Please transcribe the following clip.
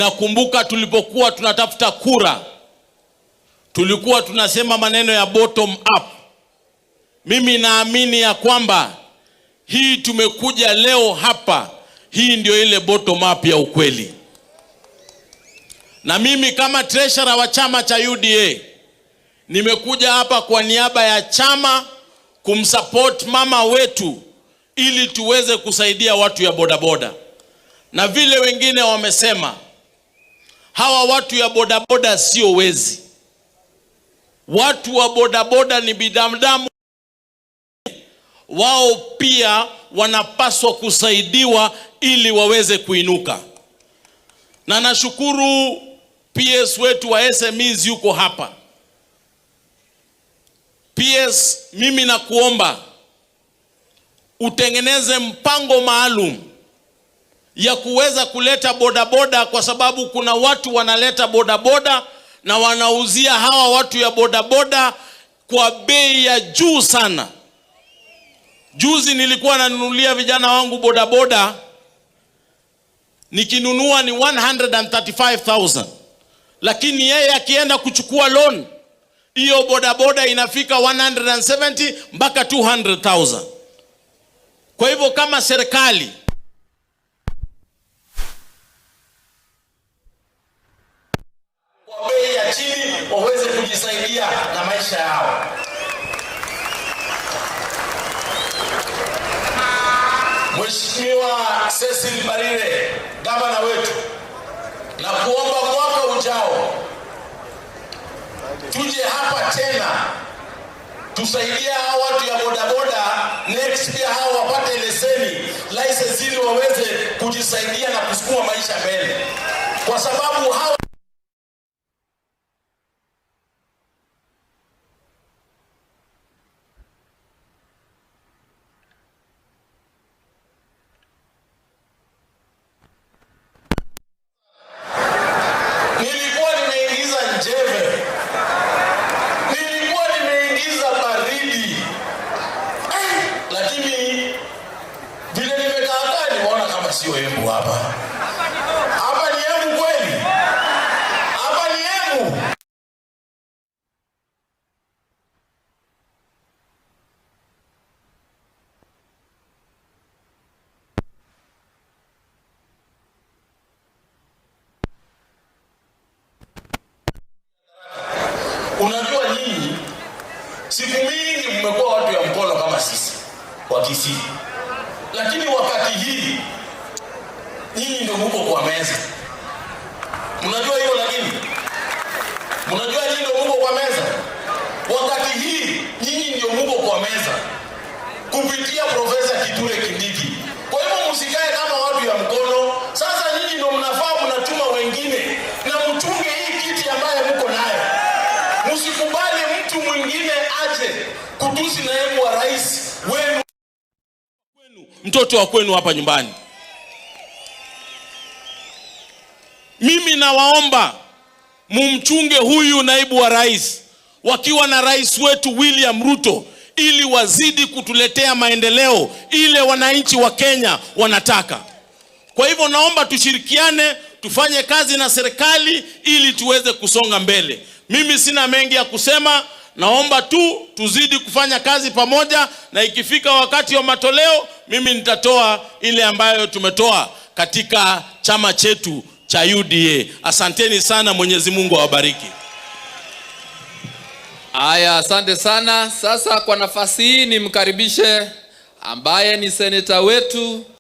Nakumbuka tulipokuwa tunatafuta kura, tulikuwa tunasema maneno ya bottom up. Mimi naamini ya kwamba hii tumekuja leo hapa, hii ndio ile bottom up ya ukweli. Na mimi kama treasurer wa chama cha UDA, nimekuja hapa kwa niaba ya chama kumsupport mama wetu ili tuweze kusaidia watu ya bodaboda. Na vile wengine wamesema, hawa watu ya bodaboda sio wezi. Watu wa bodaboda ni binadamu, wao pia wanapaswa kusaidiwa ili waweze kuinuka. Na nashukuru PS wetu wa SMEs yuko hapa. PS, mimi nakuomba utengeneze mpango maalum ya kuweza kuleta bodaboda, kwa sababu kuna watu wanaleta bodaboda na wanauzia hawa watu ya bodaboda kwa bei ya juu sana. Juzi nilikuwa nanunulia vijana wangu bodaboda, nikinunua ni 135,000, lakini yeye akienda kuchukua loan, hiyo bodaboda inafika 170 mpaka 200,000. Kwa hivyo kama serikali bei ya chini waweze kujisaidia na maisha yao. Mheshimiwa Cecil Barire, gavana wetu, na kuomba mwaka ujao tuje hapa tena tusaidia hawa watu ya bodaboda, next pia hawa wapate leseni, license, ili waweze kujisaidia na kusukuma maisha mbele, kwa sababu hawa sio Embu hapa. Hapa ni Embu kweli? Hapa ni Embu. Unajua nyinyi siku mingi mmekuwa watu ya mkono kama sisi wa Kisii, lakini wakati hii nyinyi ndio mko kwa meza. Mnajua hiyo, lakini mnajua nyinyi ndio mko kwa meza. Wakati hii nyinyi ndio mko kwa meza kupitia Profesa Kithure Kindiki. Kwa hivyo msikae kama watu ya mkono. Sasa nyinyi ndio mnafaa mnatuma wengine na mchunge hii kiti ambaye mko nayo. Msikubali mtu mwingine aje kutusi naibu wa rais wenu, mtoto wa kwenu hapa nyumbani. Mimi nawaomba mumchunge huyu naibu wa rais wakiwa na rais wetu William Ruto, ili wazidi kutuletea maendeleo ile wananchi wa Kenya wanataka. Kwa hivyo naomba tushirikiane, tufanye kazi na serikali ili tuweze kusonga mbele. Mimi sina mengi ya kusema, naomba tu tuzidi kufanya kazi pamoja, na ikifika wakati wa matoleo mimi nitatoa ile ambayo tumetoa katika chama chetu cha UDA. Asanteni sana, Mwenyezi Mungu awabariki. Aya, asante sana. Sasa kwa nafasi hii nimkaribishe ambaye ni seneta wetu